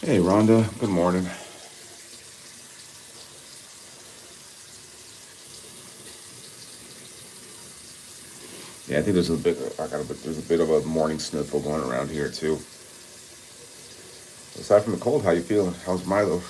Hey, Rhonda. Good morning. Yeah, I think there's a bit. There's a bit of a morning sniffle going around here too. Aside from the cold, how you feeling? How's Milo?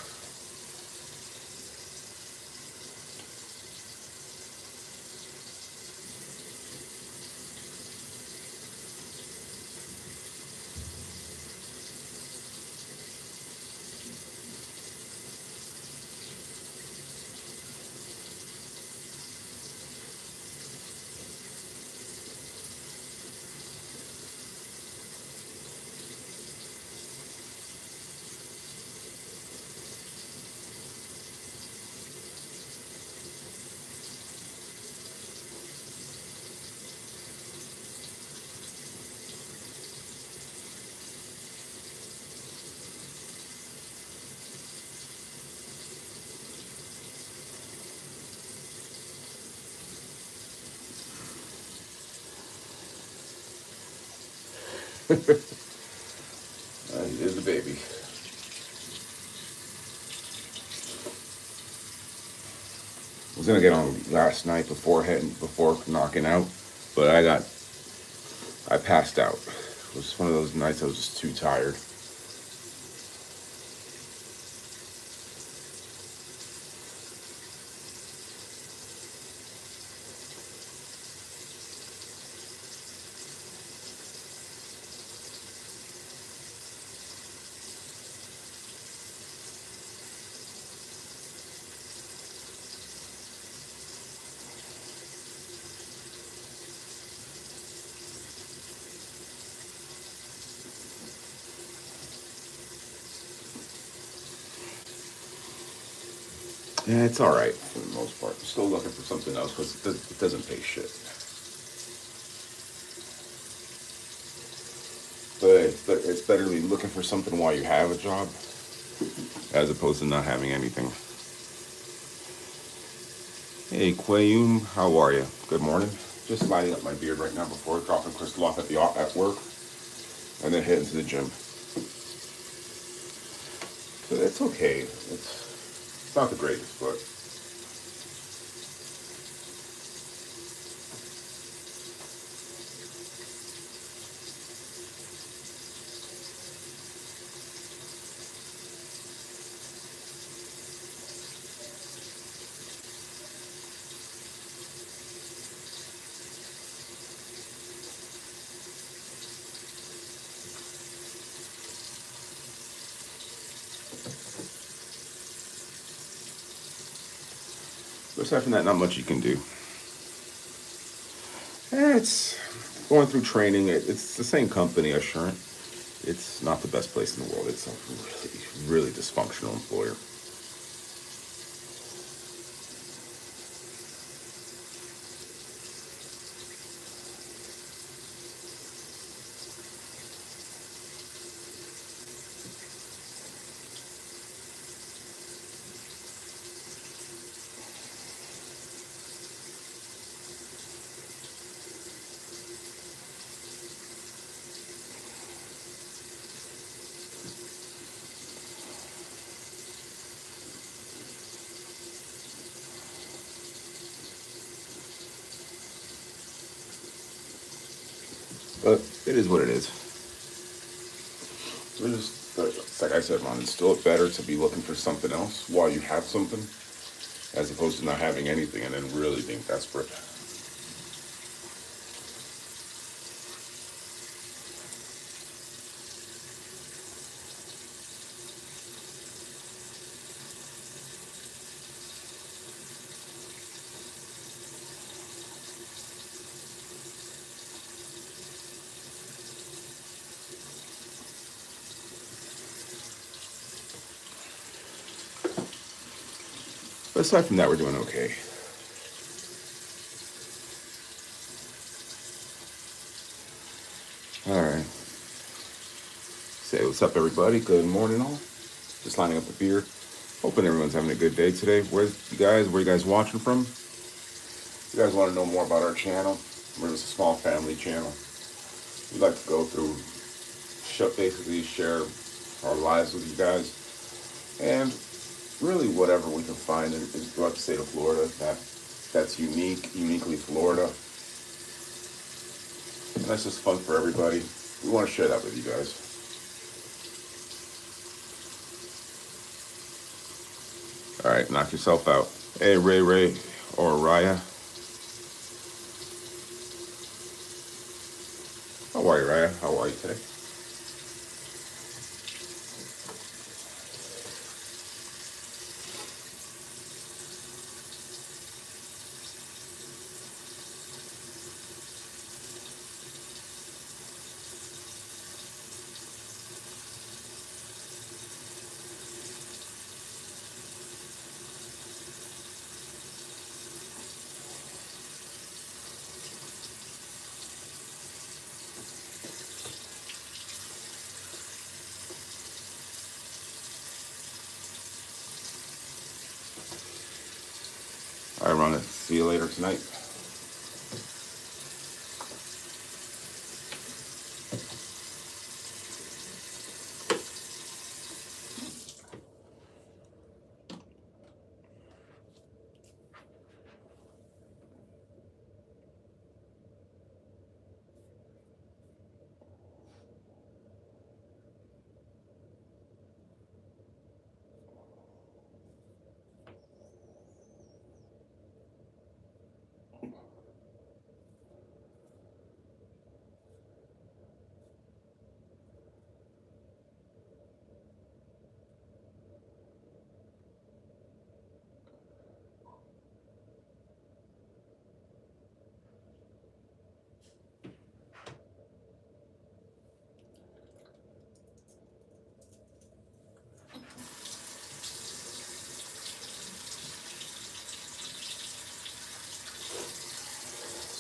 He is a baby. I was gonna get on last night before knocking out, but I passed out. It was one of those nights I was just too tired. Yeah, it's all right for the most part. I'm still looking for something else because it doesn't pay shit. But it's better to be looking for something while you have a job as opposed to not having anything. Hey, Quayum, how are you? Good morning. Just lighting up my beard right now before dropping Crystal off at work, and then heading to the gym. So it's okay. It's not the greatest, but aside from that, not much you can do. It's going through training. It's the same company, Assurant. It's not the best place in the world. It's a really, really dysfunctional employer. But it is what it is. It's like I said, Ron, it's still better to be looking for something else while you have something, as opposed to not having anything and then really being desperate. But aside from that, we're doing okay. All right. Say what's up, everybody. Good morning, all. Just lining up the beer. Hoping everyone's having a good day today. Where you guys watching from? If you guys want to know more about our channel, we're just a small family channel. We like to go through, basically share our lives with you guys, and really whatever we can find throughout the state of Florida that's uniquely Florida, and that's just fun for everybody. We want to share that with you guys. All right, knock yourself out. Hey, Ray, or Raya. How are you, Raya? How are you today? All right, Rhonda. See you later tonight.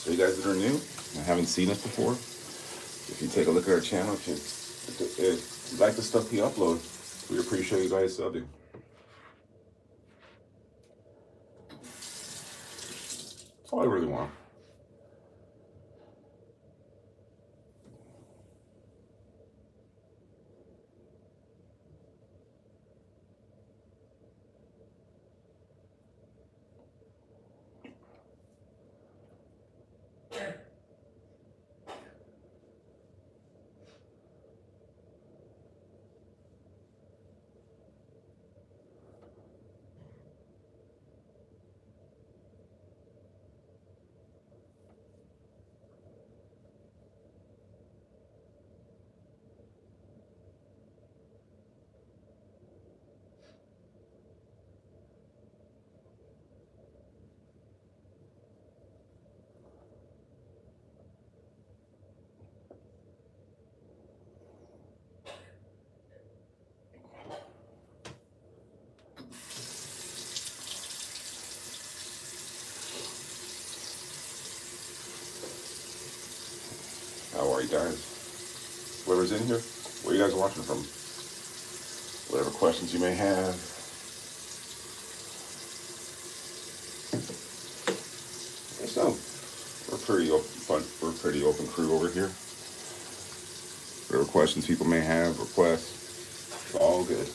So you guys that are new and haven't seen us before, if you take a look at our channel, if you like the stuff we upload, we appreciate you guys subbing. That's all I really want. How are you guys? Whoever's in here, where you guys watching from? Whatever questions you may have. So we're pretty open, fun. We're pretty open crew over here. Whatever questions people may have, requests, it's all good.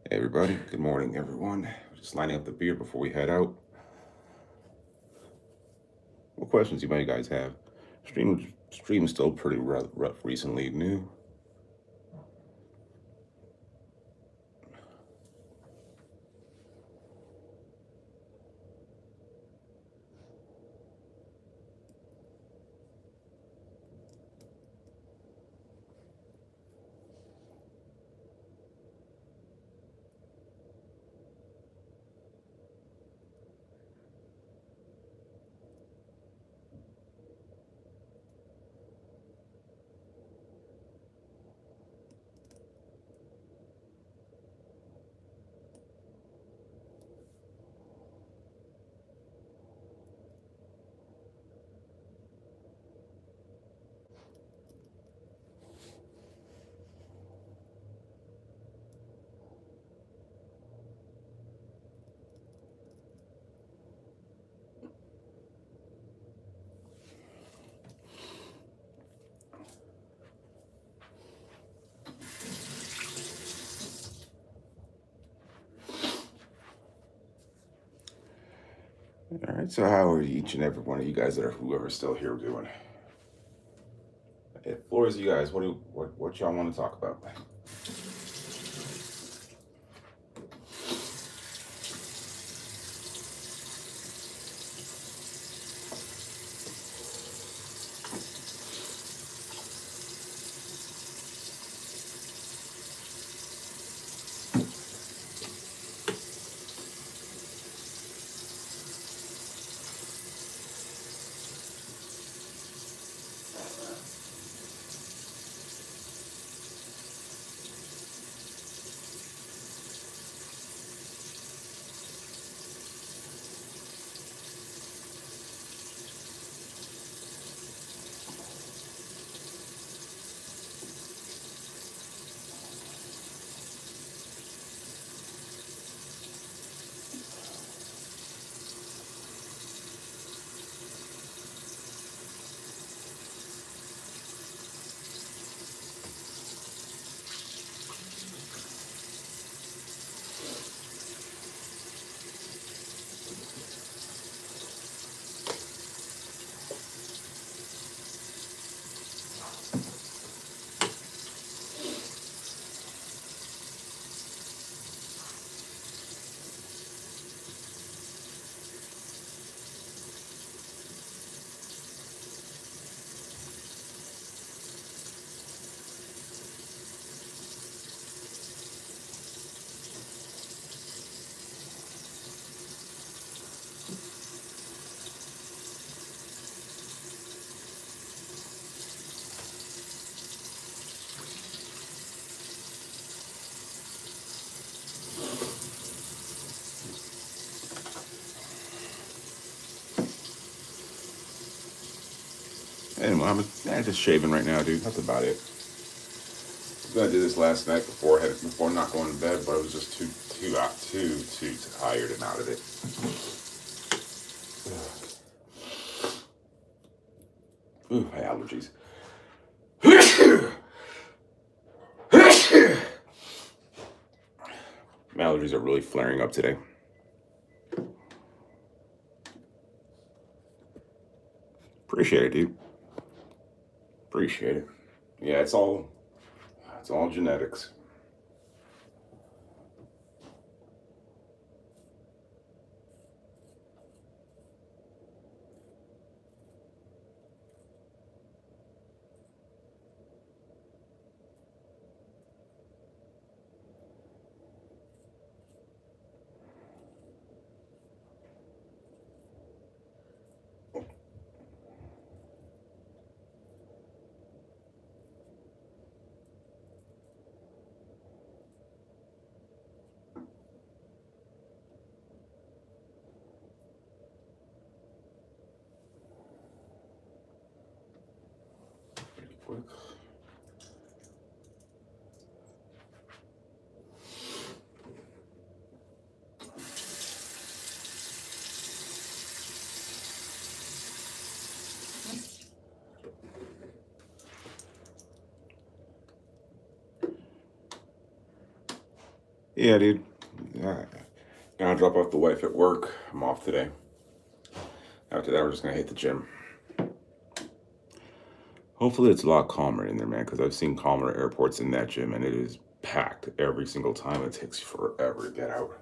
Hey everybody, good morning everyone. Just lining up the beer before we head out. What questions you might guys have? Stream's still pretty rough recently, new. All right, so how are each and every one of you guys that are whoever's still here doing? The floor is you guys. What y'all want to talk about? Anyway, I'm just shaving right now, dude. That's about it. I was gonna do this last night before not going to bed, but I was just too tired and out of it. Ooh, my allergies. My allergies are really flaring up today. Appreciate it, dude. Appreciate it. Yeah, it's all genetics. Pretty quick. Yeah, dude. Yeah. Gonna drop off the wife at work. I'm off today. After that, we're just gonna hit the gym. Hopefully, it's a lot calmer in there, man, because I've seen calmer airports in that gym, and it is packed every single time. It takes forever to get out.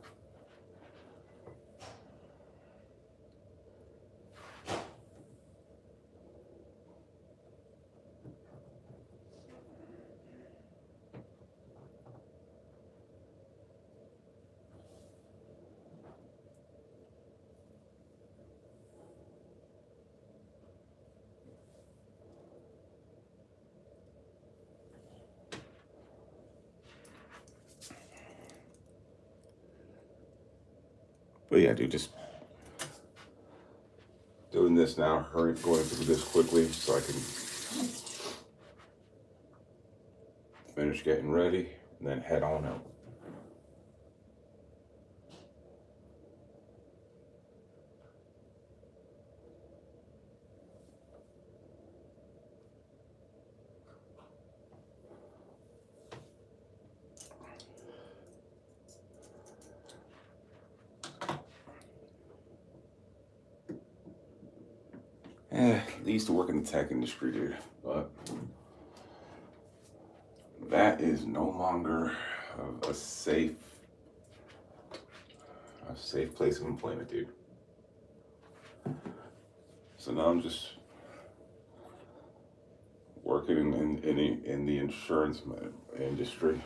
But yeah, dude, just doing this now, going through this quickly so I can finish getting ready and then head on out. They used to work in the tech industry, dude, but that is no longer a safe place of employment, dude. So now I'm just working in the insurance industry.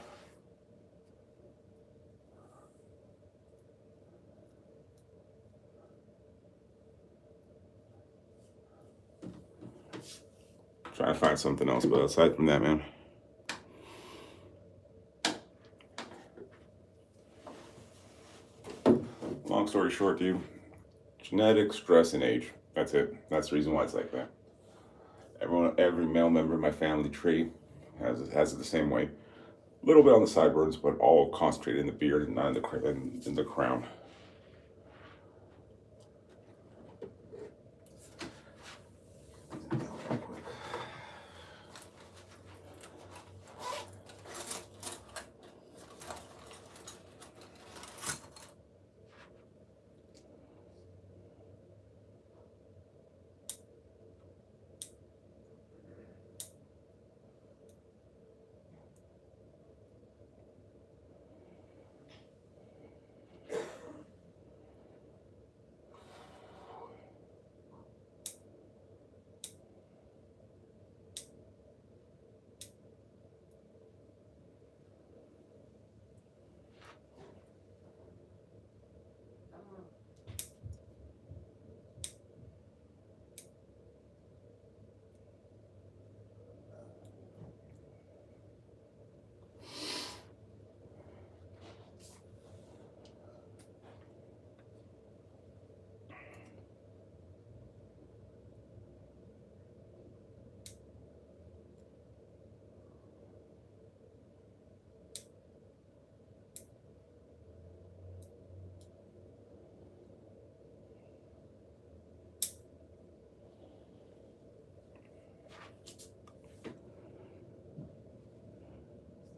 Trying to find something else, but aside from that, man. Long story short, dude. Genetics, stress, and age. That's it. That's the reason why it's like that. Every male member of my family tree has it the same way. A little bit on the sideburns, but all concentrated in the beard and not in the crown.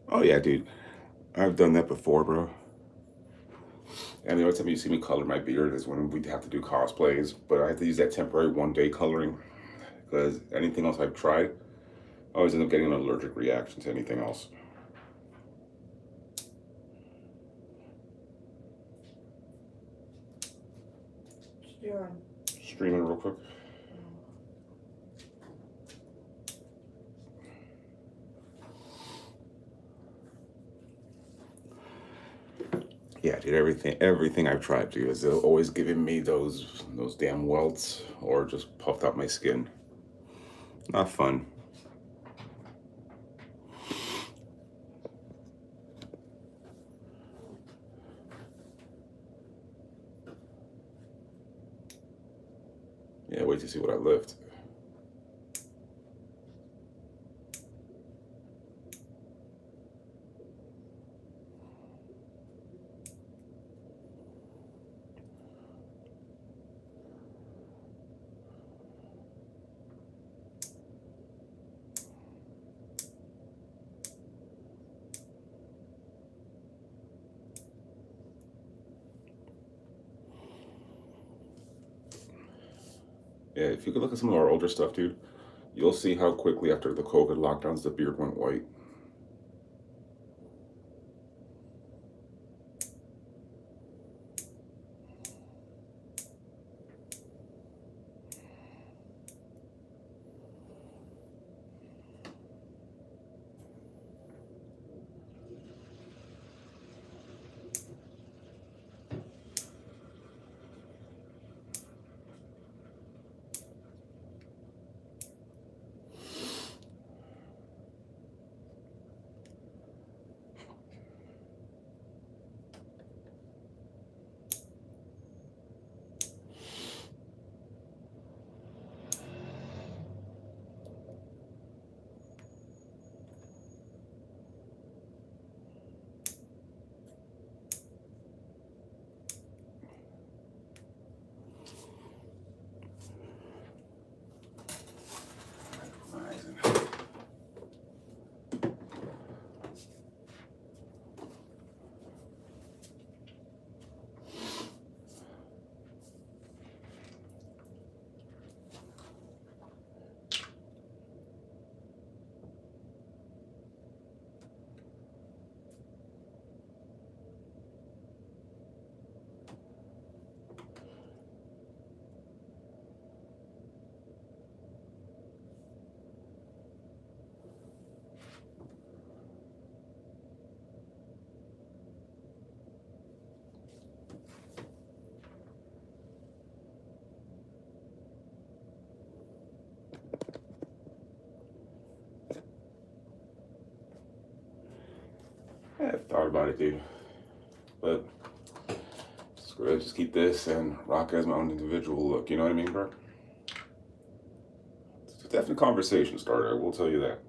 Oh yeah, dude. I've done that before, bro. And the only time you see me color my beard is when we have to do cosplays, but I have to use that temporary 1 day coloring because anything else I've tried, I always end up getting an allergic reaction to anything else. Streaming real quick. Yeah, dude, everything I've tried to is always giving me those damn welts or just puffed out my skin. Not fun. Yeah, wait to see what I lift. Yeah, if you could look at some of our older stuff, dude, you'll see how quickly after the COVID lockdowns the beard went white. thought about it, dude. But screw it, just keep this and rock as my own individual look. You know what I mean, bro? It's definitely a conversation starter. I will tell you that.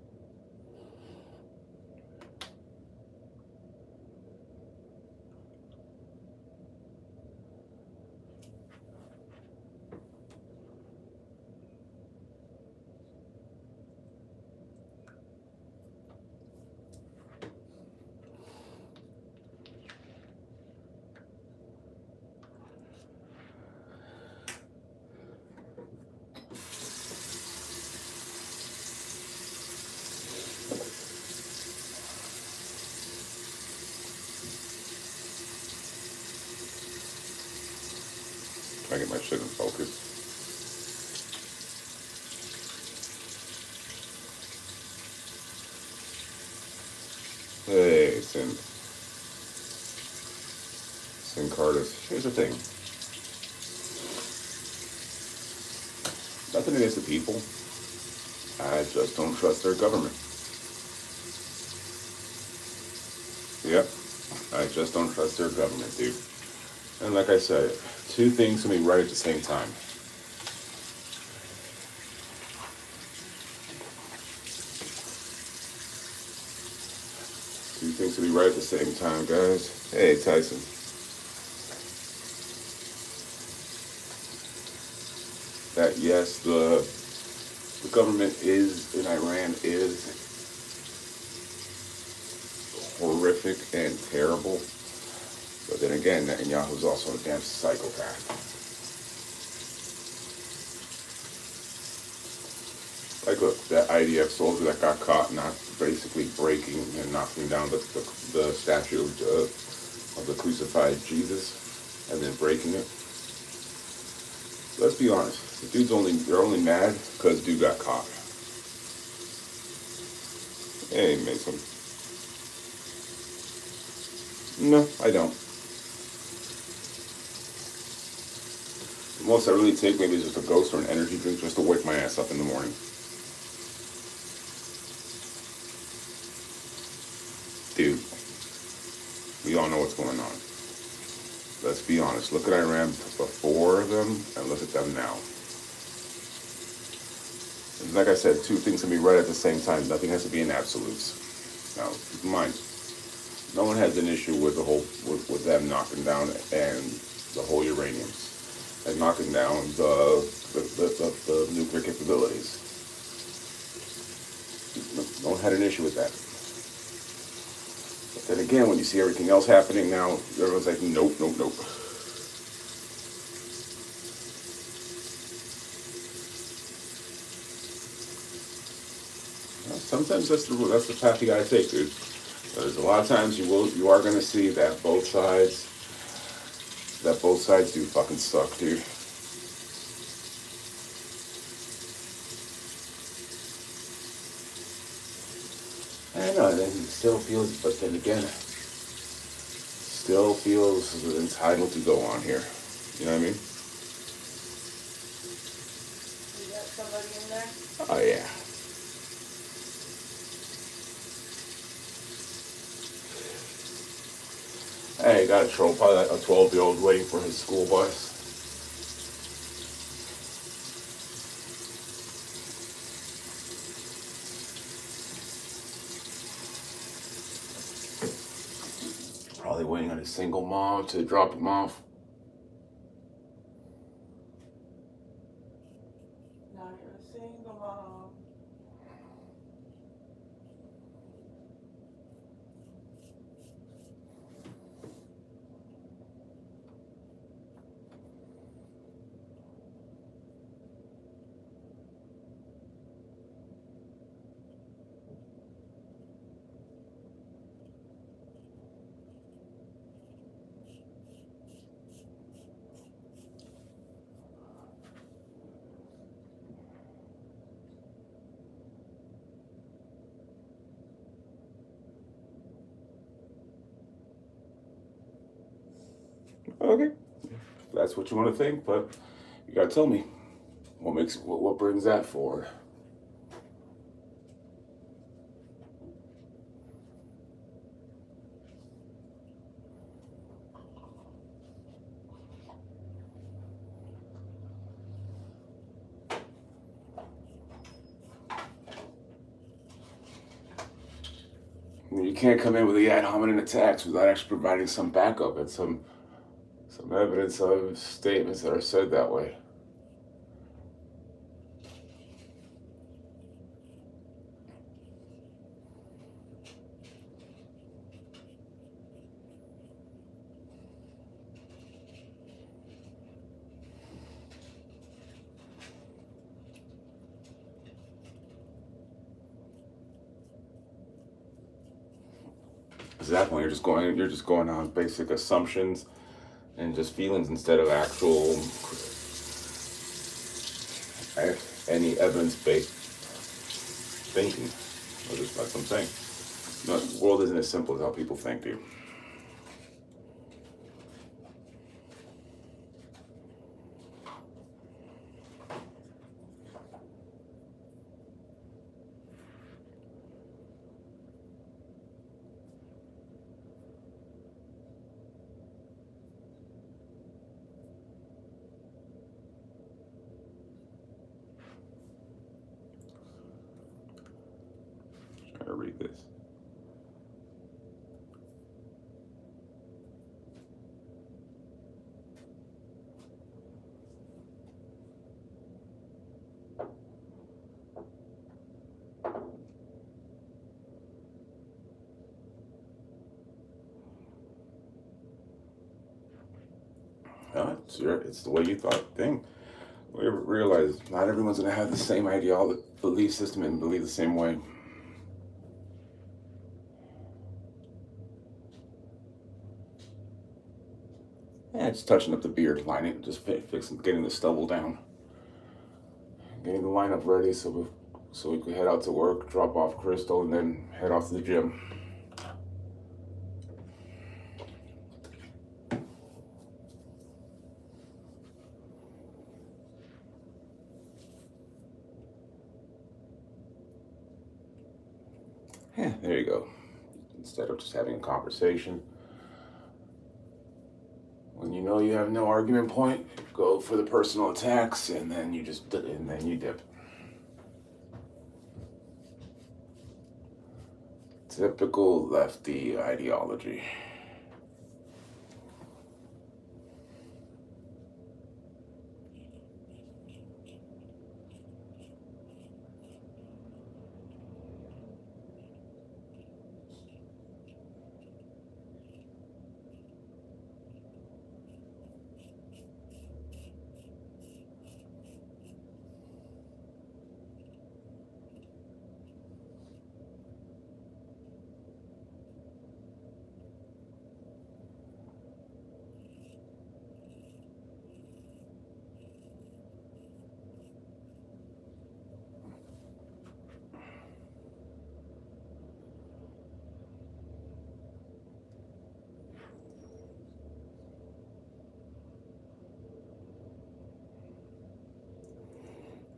I get my shit in focus. Hey, Sin Cardis. Here's the thing. Nothing against the people. I just don't trust their government. Yep. I just don't trust their government, dude. And like I said, two things can be right at the same time. Two things can be right at the same time, guys. Hey, Tyson. That yes, the government is in Iran is horrific and terrible. But then again, Netanyahu's also a damn psychopath. Like, look, that IDF soldier that got caught not basically breaking and knocking down the statue of the crucified Jesus and then breaking it. Let's be honest, they're only mad because dude got caught. Hey, Mason. No, I don't. The most I really take maybe is just a ghost or an energy drink just to wake my ass up in the morning. Dude, we all know what's going on. Let's be honest. Look at Iran before them and look at them now. And like I said, two things can be right at the same time. Nothing has to be in absolutes. Now, keep in mind, no one has an issue with the whole with them knocking down and the whole uraniums and knocking down the nuclear capabilities. No one had an issue with that. But then again, when you see everything else happening now, everyone's like, nope, nope, nope. Well, sometimes that's the path you gotta take, dude. There's a lot of times you are gonna see that both sides do fucking suck, dude. I know, then he still feels, but then again, still feels entitled to go on here. You know what I mean? You got somebody in there? Oh yeah. Hey, got a troll, probably like a 12-year-old waiting for his school bus. Probably waiting on a single mom to drop him off. Now you're a single mom. Okay, if that's what you want to think, but you gotta tell me what brings that forward. You can't come in with the ad hominem attacks without actually providing some backup and some evidence of statements that are said that way. Exactly. You're just going on basic assumptions and just feelings instead of actual any evidence-based thinking. That's what I'm saying. No, the world isn't as simple as how people think, dude. Try to read this. It's the way you thought thing. We realize not everyone's going to have the same ideology, belief system, and believe the same way. Yeah, just touching up the beard lining, just fixing, getting the stubble down, getting the lineup ready so we could head out to work, drop off Crystal, and then head off to the gym. Yeah, there you go. Instead of just having a conversation, when you know you have no argument point, go for the personal attacks, and then you dip. Typical lefty ideology.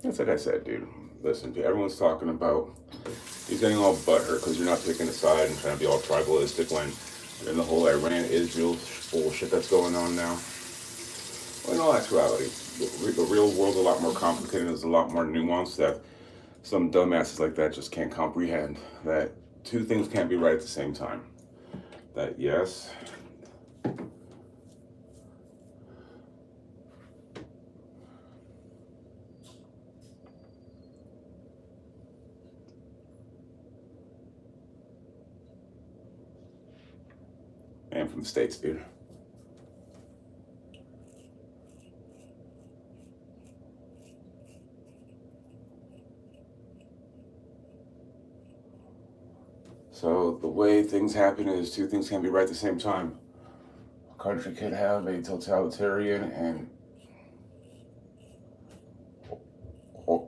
That's like I said, dude. Listen, everyone's talking about he's getting all butthurt because you're not picking a side and trying to be all tribalistic when in the whole Iran-Israel bullshit that's going on now. Well, in all actuality, the real world's a lot more complicated. There's a lot more nuance that some dumbasses like that just can't comprehend. That two things can't be right at the same time. That yes, and from the States, dude. So the way things happen is two things can't be right at the same time. A country could have a totalitarian and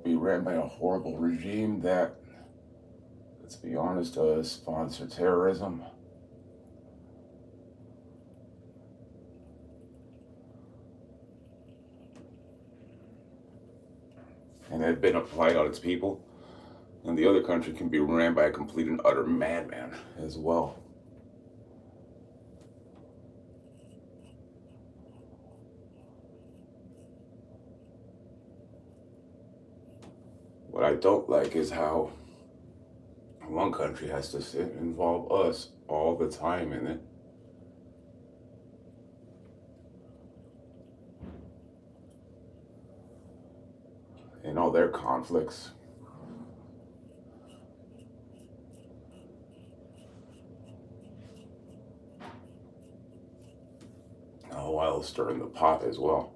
be ran by a horrible regime that, let's be honest, does sponsor terrorism. And had been applied on its people. And the other country can be ran by a complete and utter madman as well. What I don't like is how one one country has to involve us all the time in it. In all their conflicts. All while stirring the pot as well.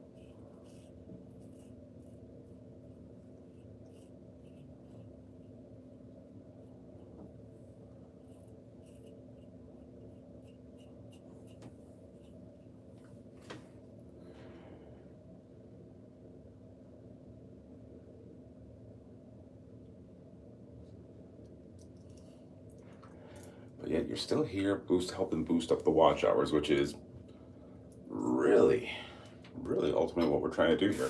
But yet you're still here, helping boost up the watch hours, which is really, really ultimately what we're trying to do here.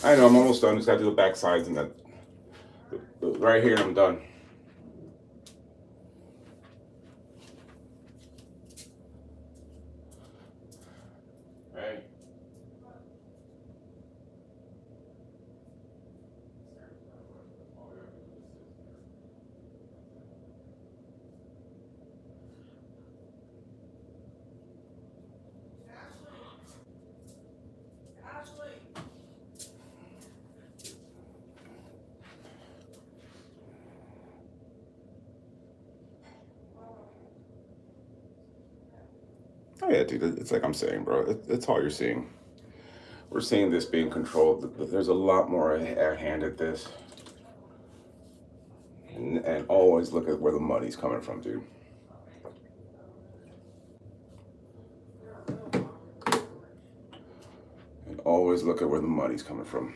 I know I'm almost done. Just got to do the back sides and then right here I'm done. Hey. Oh yeah, dude. It's like I'm saying, bro. It's all you're seeing. We're seeing this being controlled. There's a lot more at hand at this, and always look at where the money's coming from, dude. And always look at where the money's coming from.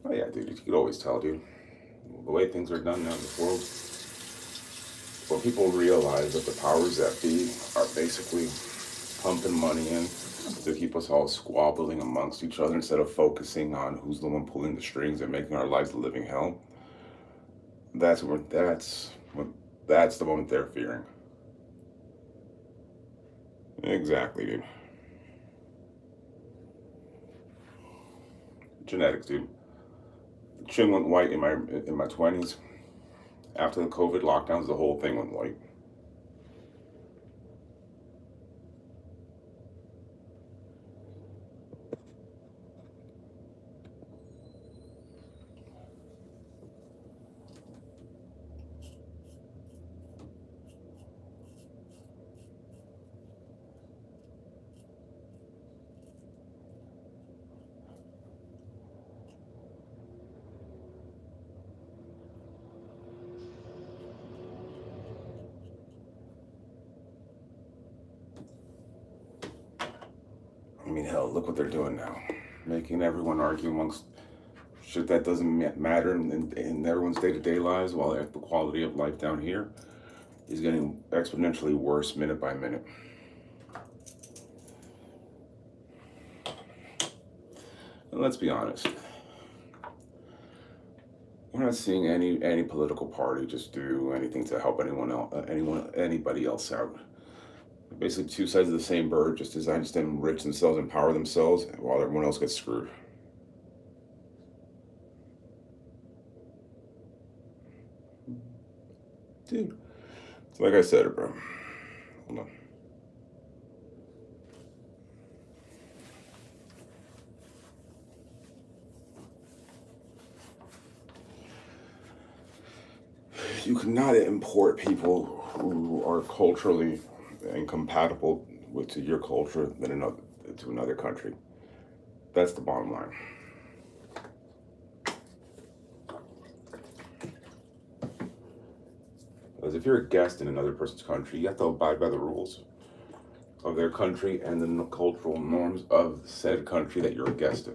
Oh yeah, dude. You could always tell, dude. The way things are done now in this world, when people realize that the powers that be are basically pumping money in to keep us all squabbling amongst each other instead of focusing on who's the one pulling the strings and making our lives a living hell. That's the moment they're fearing. Exactly, dude. Genetics, dude. The chin went white in my 20s. After the COVID lockdowns, the whole thing went white. I mean, hell, look what they're doing now. Making everyone argue amongst shit that doesn't matter in everyone's day-to-day lives, while the quality of life down here is getting exponentially worse minute by minute. And let's be honest, we're not seeing any political party just do anything to help anybody else out. Basically, two sides of the same bird, just designed to enrich themselves, empower themselves, while everyone else gets screwed. Dude, like I said, bro. Hold on. you cannot import people who are culturally incompatible with to your culture than another to another country. That's the bottom line. Because if you're a guest in another person's country, you have to abide by the rules of their country and the cultural norms of said country that you're a guest in.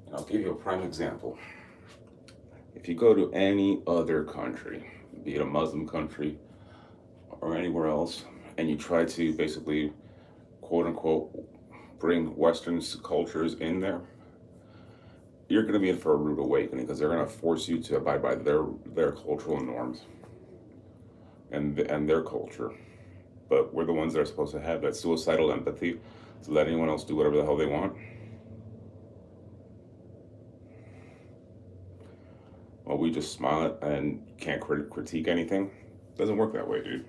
And I'll give you a prime example. If you go to any other country, be it a Muslim country or anywhere else, and you try to basically, quote unquote, bring Western cultures in there, you're going to be in for a rude awakening because they're going to force you to abide by their cultural norms and their culture. But we're the ones that are supposed to have that suicidal empathy to let anyone else do whatever the hell they want. Well, we just smile and can't critique anything. Doesn't work that way, dude.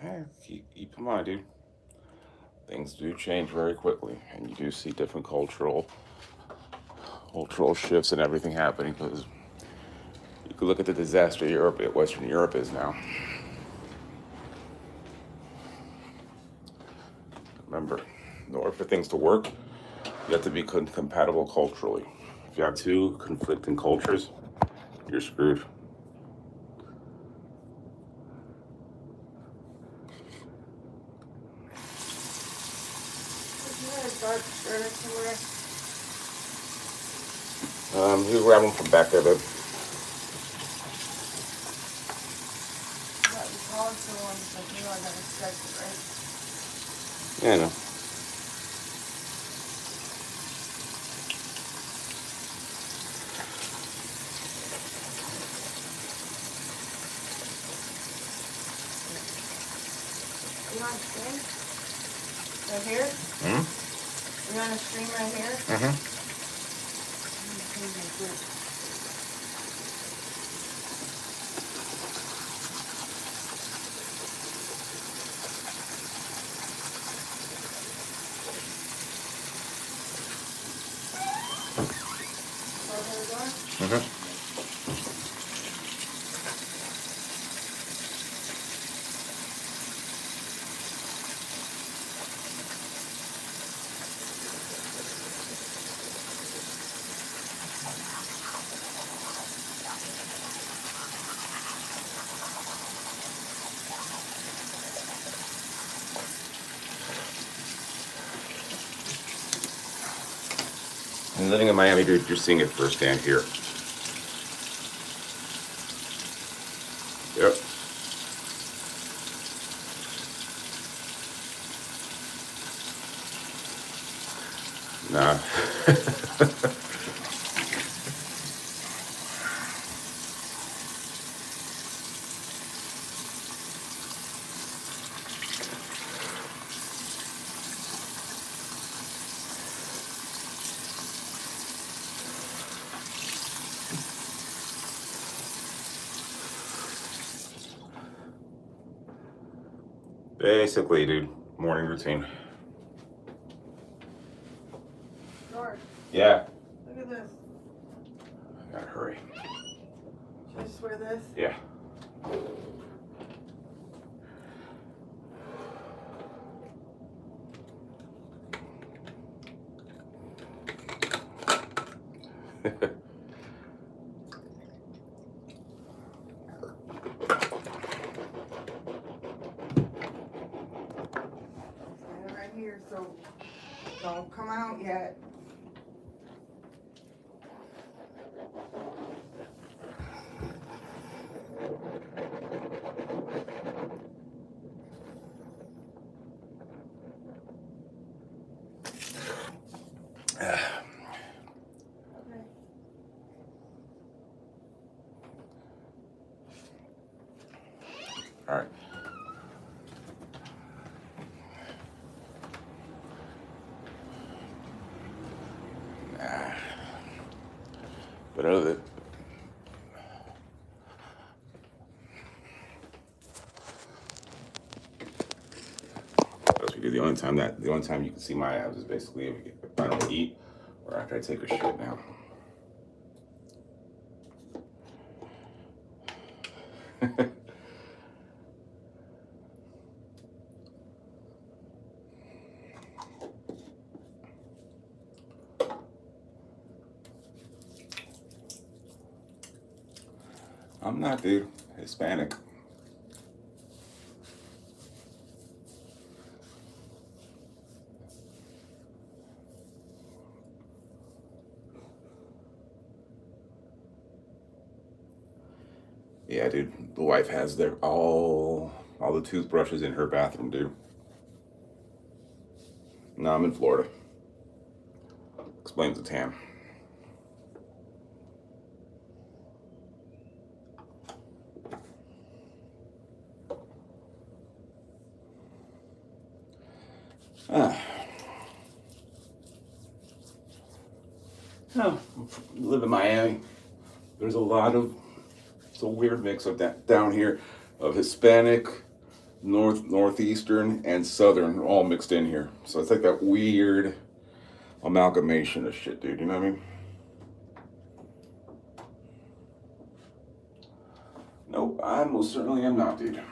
Hey, keep in mind, dude. Things do change very quickly, and you do see different cultural shifts and everything happening. Because you could look at the disaster Western Europe is now. Remember, in order for things to work, you have to be compatible culturally. If you have two conflicting cultures, you're screwed. Dark shirt somewhere. You grab them from back there, babe. That was also one, but you know I gotta stretch it, right? Yeah, I know. You on stream? Right here? Hmm? You on a stream right here? Mm-hmm. Mm-hmm. And living in Miami, dude, you're seeing it firsthand here. Yep. Nah. Basically, dude, morning routine. George, Yeah. look at this. I gotta hurry. Should I just wear this? Yeah. Stand it right here, so don't come out yet. Okay. All right. Nah. But other than the only time you can see my abs is basically if I don't eat or after I take a shit now. I'm not, dude. Hispanic. Yeah, dude. The wife has their all the toothbrushes in her bathroom, dude. No, I'm in Florida. Explains the tan. Ah. Oh, live in Miami. There's it's a weird mix of that down here of Hispanic, northeastern, and southern all mixed in here. So it's like that weird amalgamation of shit, dude. You know what I mean? Nope, I most certainly am not, dude.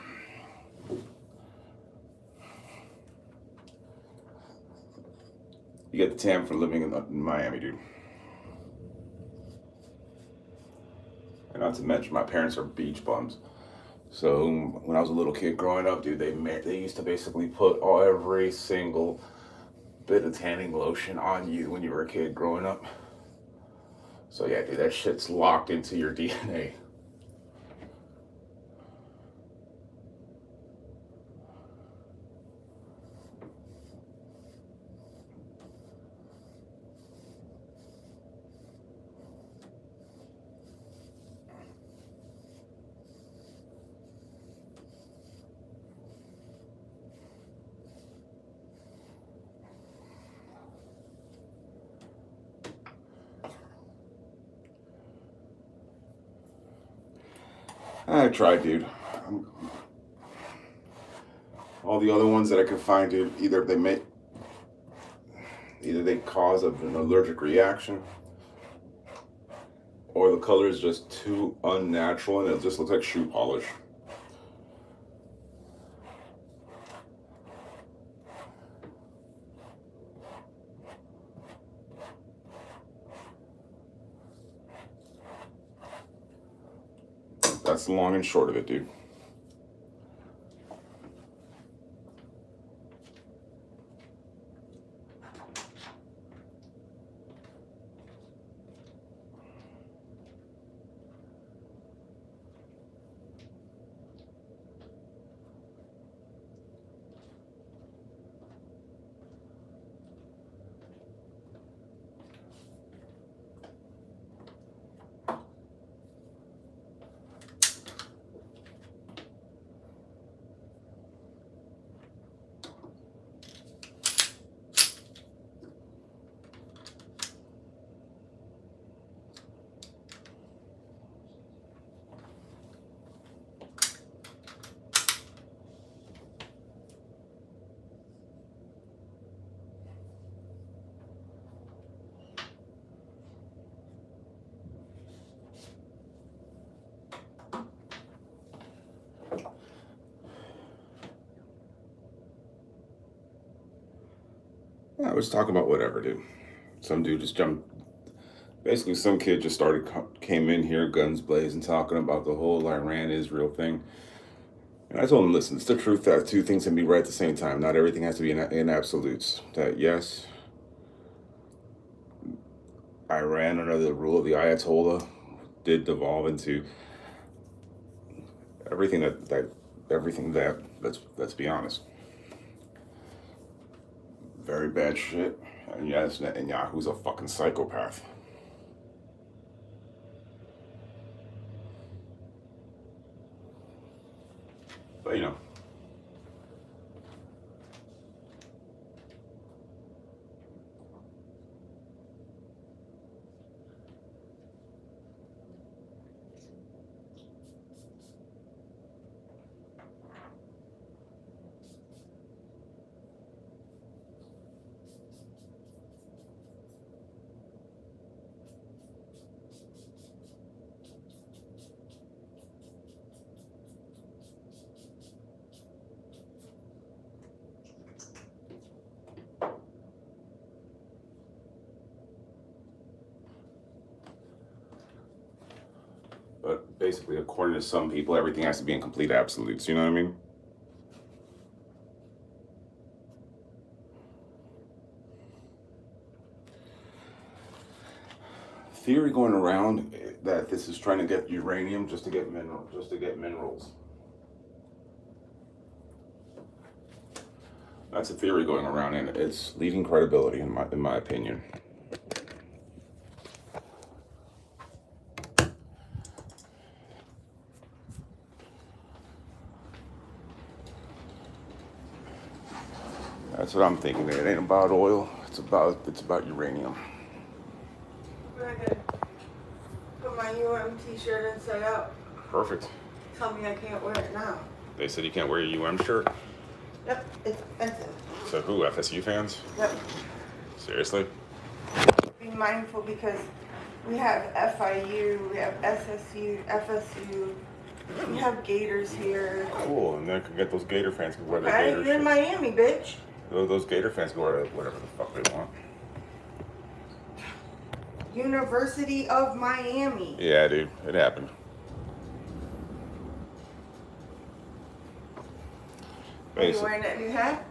You get the tan from living in Miami, dude. And not to mention, my parents are beach bums. So when I was a little kid growing up, dude, they used to basically put every single bit of tanning lotion on you when you were a kid growing up. So yeah, dude, that shit's locked into your DNA. I tried, dude. All the other ones that I could find, dude, either they cause an allergic reaction, or the color is just too unnatural and it just looks like shoe polish. That's the long and short of it, dude. was talking about whatever, dude. Some dude just jumped. Basically, some kid just came in here, guns blazing, talking about the whole Iran-Israel thing. And I told him, listen, it's the truth that two things can be right at the same time. Not everything has to be in absolutes. That yes, Iran under the rule of the Ayatollah did devolve into everything that let's be honest, very bad shit. And yes, Netanyahu's a fucking psychopath. But you know, but basically, according to some people, everything has to be in complete absolutes. You know what I mean? Theory going around that this is trying to get uranium just to get minerals. That's a theory going around, and it's leading credibility in my opinion. That's what I'm thinking. It ain't about oil. It's about uranium. I could put my t-shirt inside out. Perfect. Tell me I can't wear it now. They said you can't wear a shirt. Yep, it's offensive. So who? FSU fans? Yep. Seriously? Be mindful because we have FIU, we have SSU, FSU, we have Gators here. Cool, and then can get those Gator fans can wear the Okay, Gator you're in shit. Miami, bitch. Those Gator fans can wear whatever the fuck they want. University of Miami. Yeah, dude, it happened. Are you wearing that new hat?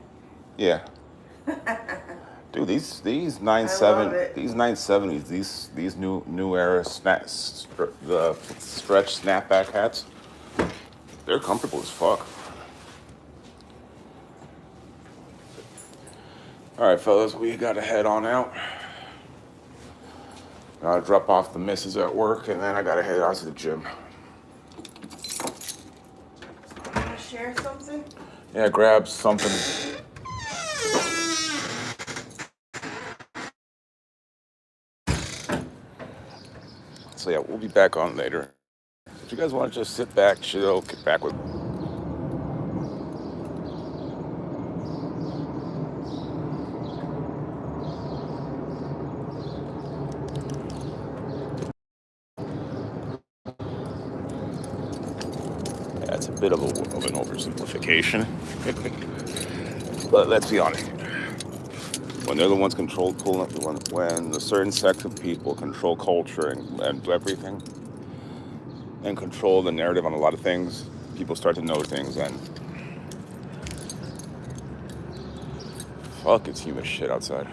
Yeah. Dude, these these 970s, these new era the stretch snapback hats, they're comfortable as fuck. All right, fellas, we gotta head on out. Gotta drop off the missus at work, and then I gotta head out to the gym. Want to share something? Yeah, grab something. So yeah, we'll be back on later. If you guys want to just sit back, chill, get back with. Yeah, it's a bit of an oversimplification. But let's be honest. When they're the ones when the certain sect of people control culture and everything, and control the narrative on a lot of things, people start to know things, and fuck, it's humid shit outside.